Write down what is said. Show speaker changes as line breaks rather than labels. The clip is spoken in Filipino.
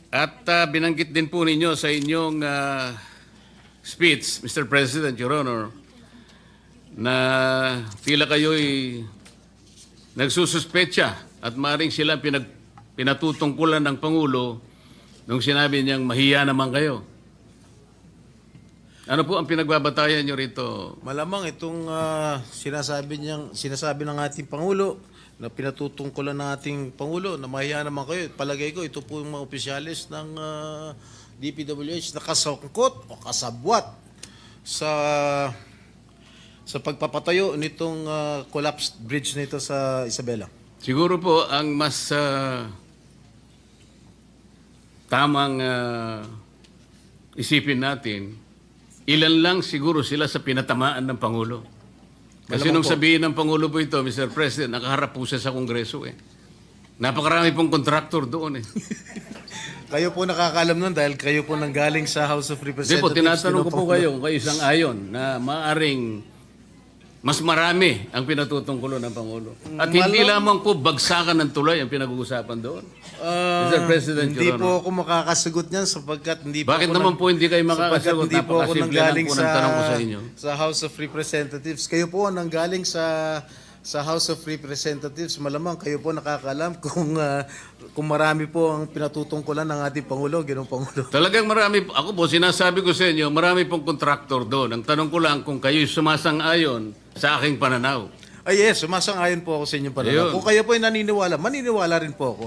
At binanggit din po ninyo sa inyong speech, Mr. President, Your Honor, na tila kayo'y nagsususpecha at maring sila pinatutungkulan ng Pangulo nung sinabi niyang mahiya naman kayo. Ano po ang pinagbabatayan niyo rito?
Malamang itong sinasabi ng ating Pangulo na pinatutungkulan ng ating Pangulo na mahiya naman kayo. Palagay ko ito po yung mga opisyalis ng DPWH na kasangkot o kasabwat sa pagpapatayo nitong collapsed bridge nito sa Isabela.
Siguro po ang mas tamang isipin natin, ilan lang siguro sila sa pinatamaan ng Pangulo. Kasi nung sabihin ng Pangulo po ito, Mr. President, nakaharap po siya sa Kongreso eh. Napakarami pong kontraktor doon eh.
Kayo po nakakaalam nun dahil kayo po nanggaling sa House of
Hindi
Representatives.
po, tinatanong ko po kayo kung kayo isang ayon na maaring mas marami ang pinatutungkulo ng Pangulo. At hindi lamang po bagsakan ng tulay ang pinag-uusapan doon. Mr. President,
Hindi
Your Honor.
po ako makakasagot niyan sapagkat hindi po
Bakit
ako
naman po hindi kayo
sapagkat
makakasagot?
hindi po ako
Napakasimple
nanggaling
lang po ng tanong ko sa inyo.
sa House of Representatives. Kayo po nanggaling sa House of Representatives. Malamang kayo po nakakaalam kung marami po ang pinatutungkulan ng ating Pangulo, Ginoong Pangulo.
Talagang marami, ako po sinasabi ko sa inyo, marami pong kontraktor doon. Ang tanong ko lang kung kayo'y sumasang-ayon sa aking pananaw.
Ay yes, sumasang-ayon po ako sa inyong pananaw.
Ayun.
Kung kayo po ay naniniwala, maniniwala rin po ako.